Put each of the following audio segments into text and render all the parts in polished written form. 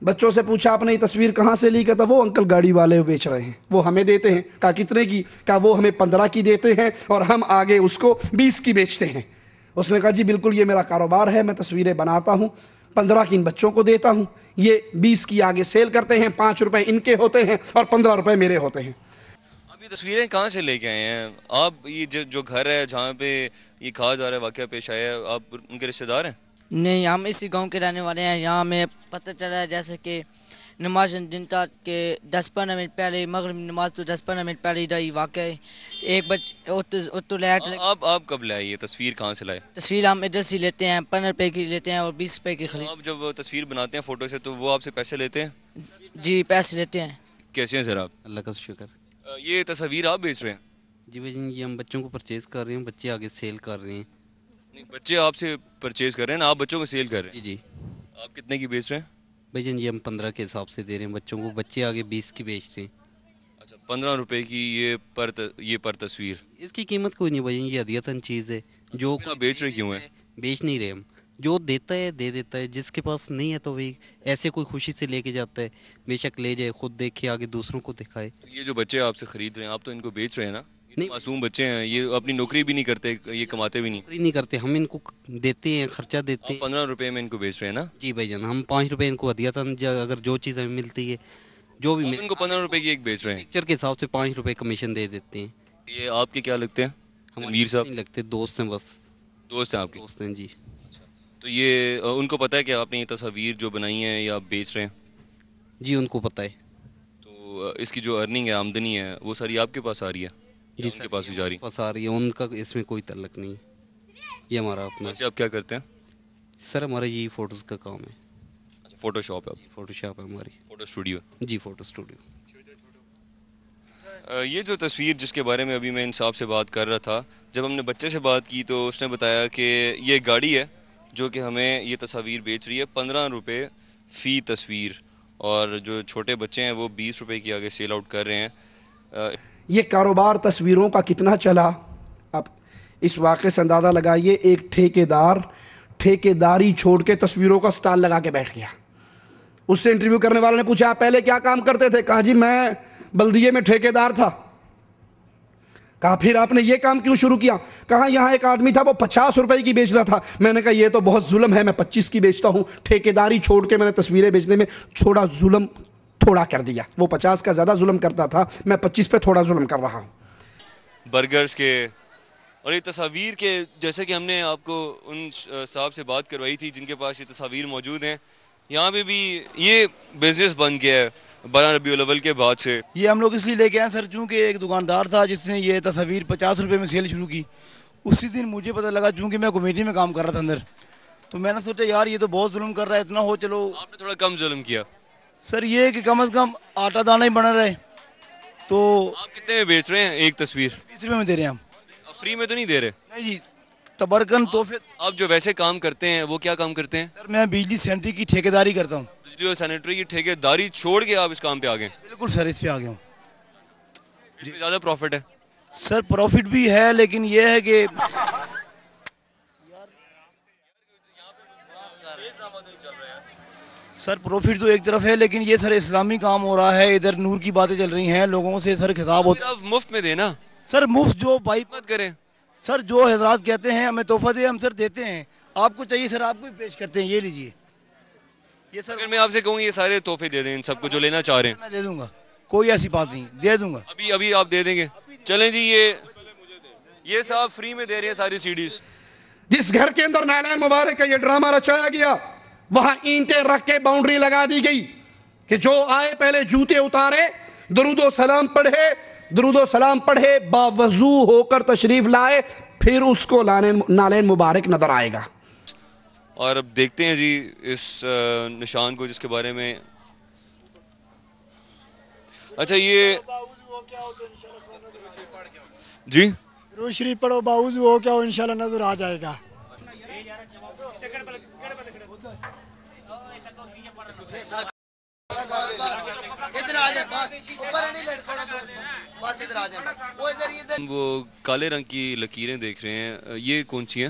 بچوں سے پوچھا آپ نے یہ تصویر کہاں سے لی؟ کہتا وہ انکل گاڑی والے بیچ رہے ہیں، وہ ہمیں دیتے ہیں۔ کہا کتنے کی؟ کہا وہ ہمیں 15 کی دیتے ہیں اور ہم آگے اس کو 20 کی بیچتے ہیں۔ اس نے کہا جی بالکل یہ میرا کاروبار ہے، میں تصویریں بناتا ہوں، 15 کی ان بچوں کو دیتا ہوں، یہ 20 کی آگے سیل کرتے ہیں، 5 روپے ان کے ہوتے ہیں اور 15 روپے میرے ہوتے ہیں۔ آپ یہ تصویریں کہاں سے لے کے آئے ہیں؟ آپ یہ جو گھر ہے جہاں پہ یہ کہا جا رہا ہے واقعہ پیش آیا ہے، آپ ان کے رشتہ دار ہیں؟ نہیں، ہم اسی گاؤں کے رہنے والے ہیں۔ یہاں ہمیں پتہ چلا ہے جیسے کہ نماز جنتا کے 10-15 منٹ پہلے، مغرب نماز تو 10-15 منٹ پہلے ادھر واقع ہے۔ ایک اتو لائٹ۔ آپ کب لائے یہ تصویر؟ کہاں سے لائے تصویر ہم ادھر سے لیتے ہیں، 15 روپے کی لیتے ہیں اور 20 روپے کی خرید۔ آپ جب تصویر بناتے ہیں فوٹو سے تو وہ آپ سے پیسے لیتے ہیں؟ جی پیسے لیتے ہیں۔ کیسے ہیں سر آپ؟ اللہ کا شکر۔ یہ تصاویر آپ بیچ رہے ہیں؟ جی بھائی جان، یہ ہم بچوں کو پرچیز کر رہے ہیں، بچے آگے سیل کر رہے ہیں۔ نہیں، بچے آپ سے پرچیز کر رہے ہیں نا، آپ بچوں کو سیل کر رہے ہیں؟ جی۔ آپ کتنے کی بیچ رہے ہیں؟ بھائی جان یہ ہم 15 کے حساب سے دے رہے ہیں بچوں کو، بچے آگے 20 کی بیچ رہے ہیں۔ اچھا، 15 روپے کی یہ پر تصویر؟ اس کی قیمت کوئی نہیں بھائی جان، یہ ہدیتاً چیز ہے۔ جو آپ بیچ رہے کیوں ہیں؟ بیچ نہیں رہے ہم، جو دیتا ہے دے دیتا ہے، جس کے پاس نہیں ہے تو وہی ایسے کوئی خوشی سے لے کے جاتا ہے، بے شک لے جائے، خود دیکھے آگے دوسروں کو دکھائے۔ یہ جو بچے آپ سے خرید رہے ہیں، آپ تو ان کو بیچ رہے ہیں نا؟ نہیں، معصوم بچے ہیں، یہ اپنی نوکری بھی نہیں کرتے، یہ کماتے بھی نہیں۔ نہیں کرتے، ہم ان کو دیتے ہیں، خرچہ دیتے ہیں۔ 15 روپے میں ان کو بیچ رہے ہیں نا؟ جی بھائی جان، ہم 5 روپے ان کو ہدیتاً، اگر جو چیز ہمیں ملتی ہے، جو بھی ان کو 15 روپے کی ایک بیچ رہے ہیں؟ پکچر کے حساب سے 5 روپے کمیشن دے دیتے ہیں۔ یہ آپ کے کیا لگتے ہیں؟ ہمارے صاحب نہیں لگتے، دوست ہیں، بس دوست ہیں آپ کے؟ دوست ہیں جی۔ تو یہ ان کو پتہ ہے کہ آپ نے یہ تصاویر جو بنائی ہیں یا آپ بیچ رہے ہیں؟ جی ان کو پتہ ہے۔ تو اس کی جو ارننگ ہے، آمدنی ہے، وہ ساری آپ کے پاس آ رہی ہے جی ان کے پاس بھی جا رہی ہے؟ پاس آ رہی ہے، ان کا اس میں کوئی تعلق نہیں ہے، یہ ہمارا اپنا۔ ویسے آپ کیا کرتے ہیں؟ سر ہمارا یہی فوٹوز کا کام ہے۔ اچھا، فوٹو شاپ ہے؟ فوٹو شاپ ہے ہماری۔ Photo studio? جی فوٹو اسٹوڈیو۔ یہ جو تصویر جس کے بارے میں ابھی میں انصاف سے بات کر رہا تھا، جب ہم نے بچے سے بات کی تو اس نے بتایا کہ یہ گاڑی ہے جو کہ ہمیں یہ تصاویر بیچ رہی ہے 15 روپے فی تصویر، اور جو چھوٹے بچے ہیں وہ 20 روپے کی آگے سیل آؤٹ کر رہے ہیں۔ یہ کاروبار تصویروں کا کتنا چلا، اب اس واقعے سے اندازہ لگائیے۔ ایک ٹھیکیداری چھوڑ کے تصویروں کا سٹال لگا کے بیٹھ گیا۔ اس سے انٹرویو کرنے والے نے پوچھا آپ پہلے کیا کام کرتے تھے؟ کہا جی میں بلدیے میں ٹھیکیدار تھا۔ کہا پھر آپ نے یہ کام کیوں شروع کیا؟ کہا یہاں ایک آدمی تھا وہ 50 روپے کی بیچ رہا تھا، میں نے کہا یہ تو بہت ظلم ہے، میں 25 کی بیچتا ہوں۔ ٹھیکیداری چھوڑ کے میں نے تصویریں بیچنے میں ظلم تھوڑا کر دیا، وہ 50 کا زیادہ ظلم کرتا تھا، میں 25 پہ تھوڑا ظلم کر رہا ہوں۔ برگرز کے اور یہ تصاویر کے، جیسے کہ ہم نے آپ کو ان صاحب سے بات کروائی تھی جن کے پاس یہ تصاویر موجود ہیں، یہاں پہ بھی یہ بزنس بن گیا ہے 12 ربیع الاول کے بعد سے۔ یہ ہم لوگ اس لیے لے کے آئے سر، چونکہ ایک دکاندار تھا جس نے یہ تصاویر 50 روپے میں سیل شروع کی۔ اسی دن مجھے پتہ لگا، چونکہ میں کمیٹی میں کام کر رہا تھا اندر، تو میں نے سوچا یار یہ تو بہت ظلم کر رہا ہے، اتنا ہو چلو۔ آپ نے تھوڑا کم ظلم کیا سر یہ کہ کم از کم آٹا دانہ ہی بنا رہے۔ تو آپ کتنے میں بیچ رہے ہیں ایک تصویر؟ 20 روپے میں دے رہے ہیں ہم۔ فری میں تو نہیں دے رہے؟ نہیں جی، تبرکن تحفے۔ آپ جو ویسے کام کرتے ہیں وہ کیا کام کرتے ہیں؟ سر میں بجلی سینٹری کی ٹھیکیداری کرتا ہوں۔ بجلی اور سینیٹری کی ٹھیکیداری چھوڑ کے آپ اس کام پہ آ گئے؟ بالکل سر، اس پہ آ گیا ہوں۔ اس میں زیادہ پروفٹ ہے؟ سر پروفٹ بھی ہے، لیکن یہ ہے کہ سر پروفٹ تو ایک طرف ہے، لیکن یہ سر اسلامی کام ہو رہا ہے، ادھر نور کی باتیں چل رہی ہیں، لوگوں سے سر خطاب ہوتا ہے۔ آپ مفت میں دینا سر مفت جو بھائی مت کریں سر، جو حضرات کہتے ہیں ہمیں تحفہ دے، ہم سر دیتے ہیں۔ آپ کو چاہیے سر، آپ کو بھی پیش کرتے ہیں، یہ لیجئے یہ سر۔ اگر میں آپ سے کہوں یہ سارے تحفے دے دیں ان سب کو جو لینا چاہ رہے ہیں؟ میں دے دوں گا، کوئی ایسی بات نہیں، دے دوں گا۔ ابھی آپ دے دیں گے؟ چلیں جی، یہ صاحب فری میں دے رہے ہیں ساری سیڈیز۔ جس گھر کے اندر نعلین مبارک کا یہ ڈرامہ رچایا گیا، وہاں اینٹیں رکھ کے باؤنڈری لگا دی گئی کہ جو آئے پہلے جوتے اتارے، درود و سلام پڑھے، باوضو ہو کر تشریف لائے، پھر اس کو نعلین مبارک نظر آئے گا۔ اور اب دیکھتے ہیں جی اس نشان کو جس کے بارے میں، اچھا یہ جی درود شریف پڑھو، باوضو ہو کیا ہو، انشاءاللہ نظر آ جائے گا۔ وہ کالے رنگ کی لکیریں دیکھ رہے ہیں، یہ کون سی ہیں؟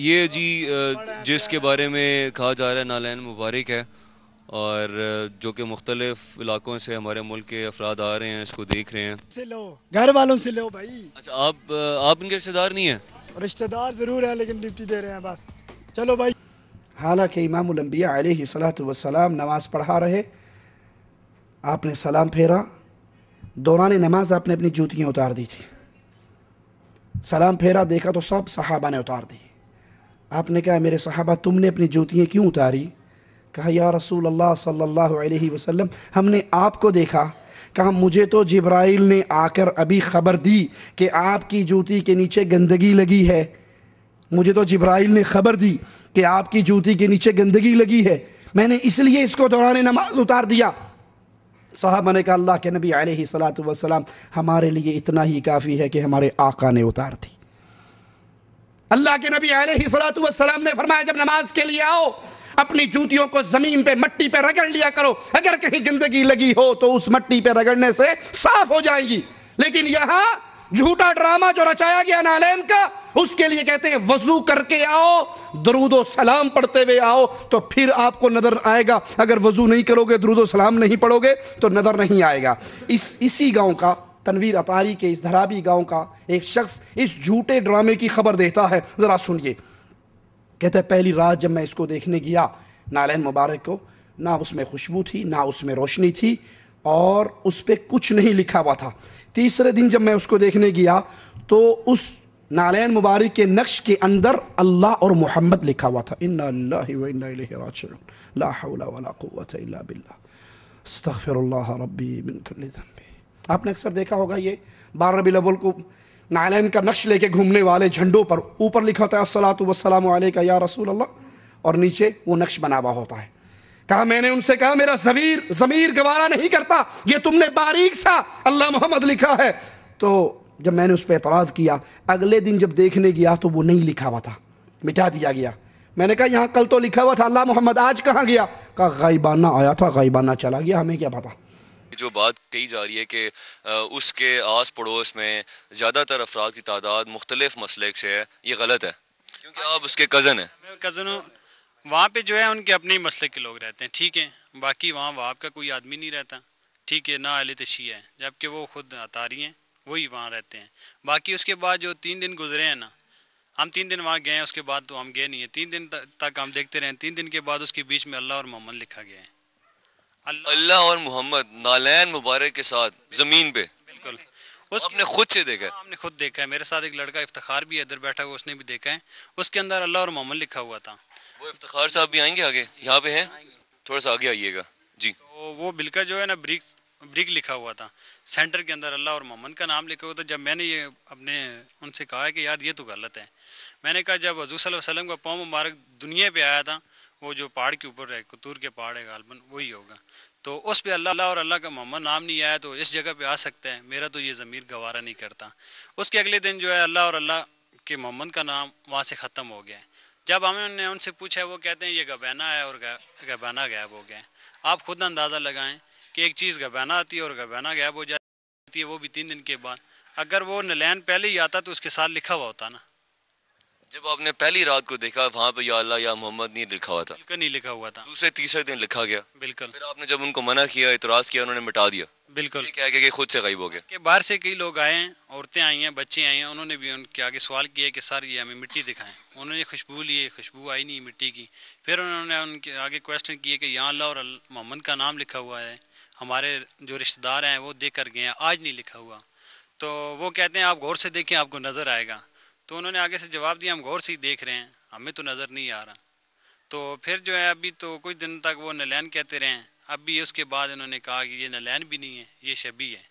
یہ جی جس کے بارے میں کہا جا رہا ہے نالین مبارک ہے، اور جو کہ مختلف علاقوں سے ہمارے ملک کے افراد آ رہے ہیں، اس کو دیکھ رہے ہیں. سے لو، گھر والوں سے لو بھائی. اچھا آپ ان کے رشتہ دار نہیں ہیں؟ رشتہ دار ضرور ہیں لیکن ڈپٹی دے رہے ہیں بس. چلو بھائی. حالانکہ امام الانبیاء علیہ الصلاۃ والسلام نماز پڑھا رہے، آپ نے سلام پھیرا، دوران نماز آپ نے اپنی جوتیاں اتار دی تھی. سلام پھیرا، دیکھا تو سب صحابہ نے اتار دی. آپ نے کہا میرے صحابہ تم نے اپنی جوتیاں کیوں اتاری؟ کہا یا رسول اللہ صلی اللہ علیہ وسلم ہم نے آپ کو دیکھا. کہا مجھے تو جبرائیل نے آ کر ابھی خبر دی کہ آپ کی جوتی کے نیچے گندگی لگی ہے. مجھے تو جبرائیل نے خبر دی کہ آپ کی جوتی کے نیچے گندگی لگی ہے، میں نے اس لیے اس کو دوران نماز اتار دیا. صحابہ نے کہا اللہ کے نبی علیہ الصلاۃ والسلام ہمارے لیے اتنا ہی کافی ہے کہ ہمارے آقا نے اتار دی. اللہ کے نبی علیہ الصلاۃ والسلام نے فرمایا جب نماز کے لیے آؤ اپنی جوتیوں کو زمین پہ مٹی پہ رگڑ لیا کرو، اگر کہیں گندگی لگی ہو تو اس مٹی پہ رگڑنے سے صاف ہو جائیں گی. لیکن یہاں جھوٹا ڈرامہ جو رچایا گیا نالین کا، اس کے لیے کہتے ہیں وضو کر کے آؤ، درود و سلام پڑھتے ہوئے آؤ تو پھر آپ کو نظر آئے گا. اگر وضو نہیں کرو گے، درود و سلام نہیں پڑھو گے تو نظر نہیں آئے گا. اسی گاؤں کا، تنویر اطاری کے اس دھرابی گاؤں کا ایک شخص اس جھوٹے ڈرامے کی خبر دیتا ہے. ذرا سنیے. کہتا ہے پہلی رات جب میں اس کو دیکھنے گیا نالین مبارک کو، نہ اس میں خوشبو تھی، نہ اس میں روشنی تھی، اور اس پہ کچھ نہیں لکھا ہوا تھا. تیسرے دن جب میں اس کو دیکھنے گیا تو اس نالین مبارک کے نقش کے اندر اللہ اور محمد لکھا ہوا تھا. انا للہ و انا الیہ راجعون، لا حول ولا قوة الا باللہ، استغفر اللہ ربی من کل ذنب. آپ نے اکثر دیکھا ہوگا یہ 12 ربیع الاول کو نالین کا نقش لے کے گھومنے والے جھنڈوں پر اوپر لکھا ہوتا ہے الصلاۃ والسلام علیک یا رسول اللہ، اور نیچے وہ نقش بنا ہوا ہوتا ہے. کہا میں نے ان سے کہا میرا ضمیر گوارا نہیں کرتا، یہ تم نے باریک سا اللہ محمد لکھا ہے. تو جب میں نے اس پہ اعتراض کیا، اگلے دن جب دیکھنے گیا تو وہ نہیں لکھا ہوا تھا، مٹا دیا گیا. میں نے کہا یہاں کل تو لکھا ہوا تھا اللہ محمد، آج کہاں گیا؟ کہا غائبانہ آیا تھا، غائبانہ چلا گیا، ہمیں کیا پتا. جو بات کہی جا رہی ہے کہ اس کے آس پڑوس میں زیادہ تر افراد کی تعداد مختلف مسلک سے ہے، یہ غلط ہے کیونکہ آپ اس کے کزن ہیں. کزن وہاں پہ جو ہے ان کے اپنے ہی مسلک کے لوگ رہتے ہیں، ٹھیک ہے. باقی وہاں وہاں کا کوئی آدمی نہیں رہتا، ٹھیک ہے، نہ اہل تشیع ہے، جبکہ وہ خود اطاری ہیں، وہی وہاں رہتے ہیں. باقی اس کے بعد جو 3 دن گزرے ہیں نا، ہم 3 دن وہاں گئے ہیں، اس کے بعد تو ہم گئے نہیں ہیں. 3 دن تک ہم دیکھتے رہے ہیں. 3 دن کے بعد اس کے بیچ میں اللہ اور محمد لکھا گیا ہے. اللہ اور محمد نالین مبارک کے ساتھ زمین پہ بالکل آپ نے خود سے دیکھا ہے؟ ہم نے خود دیکھا ہے. میرے ساتھ ایک لڑکا افتخار بھی ہے ادھر بیٹھا ہوا، اس نے بھی دیکھا ہے. اس کے اندر اللہ اور محمد لکھا ہوا تھا. وہ افتخار صاحب بھی آئیں گے آگے، یہاں پہ ہیں، تھوڑا سا آگے آئیے گا جی. تو وہ بل کا جو ہے نا بریک لکھا ہوا تھا، سینٹر کے اندر اللہ اور محمد کا نام لکھا ہوا تھا. جب میں نے یہ اپنے ان سے کہا کہ یار یہ تو غلط ہے، میں نے کہا جب حضور صلی اللہ علیہ وسلم کا پاؤں مبارک دنیا پہ آیا تھا، وہ جو پہاڑ کے اوپر ہے، کتور کے پہاڑ ہے غالباً، وہی ہوگا. تو اس پہ اللہ اور اللہ کا محمد نام نہیں آیا، تو اس جگہ پہ آ سکتا ہے. میرا تو یہ ضمیر گوارا نہیں کرتا. اس کے اگلے دن جو ہے اللہ اور اللہ کے محمد کا نام وہاں سے ختم ہو گیا ہے. جب ہم نے ان سے پوچھا، وہ کہتے ہیں یہ گبینہ ہے اور گبینہ غائب ہو گیا ہے. آپ خود اندازہ لگائیں کہ ایک چیز گبینہ آتی ہے اور گبینہ غائب ہو جاتی ہے، وہ بھی 3 دن کے بعد. اگر وہ نالین پہلے ہی آتا تو اس کے ساتھ لکھا ہوا ہوتا نا. جب آپ نے پہلی رات کو دیکھا وہاں پہ یا اللہ یا محمد نہیں لکھا ہوا تھا، بالکل نہیں لکھا ہوا تھا. دوسرے تیسرے دن لکھا گیا. بالکل پھر آپ نے جب ان کو منع کیا، اعتراض کیا، انہوں نے مٹا دیا. بالکل یہ کہہ کے کہ خود سے غائب ہو گیا. کہ باہر سے کئی لوگ آئے ہیں، عورتیں آئی ہیں، بچے آئے ہیں، انہوں نے بھی ان کے آگے سوال کیا کہ سر یہ ہمیں مٹی دکھائیں. انہوں نے خوشبو لی، خوشبو آئی نہیں مٹی کی. پھر انہوں نے ان کے آگے کویسچن کیے کہ یہاں اللہ اور محمد کا نام لکھا ہوا ہے، ہمارے جو رشتہ دار ہیں وہ دیکھ کر گئے ہیں، آج نہیں لکھا ہوا. تو وہ کہتے ہیں آپ غور سے دیکھیں، آپ کو نظر آئے گا. تو انہوں نے آگے سے جواب دیا ہم غور سے ہی دیکھ رہے ہیں، ہمیں تو نظر نہیں آ رہا. تو پھر جو ہے ابھی تو کچھ دن تک وہ نالین کہتے رہے ہیں. اب بھی اس کے بعد انہوں نے کہا کہ یہ نالین بھی نہیں ہے، یہ شبیہ ہے.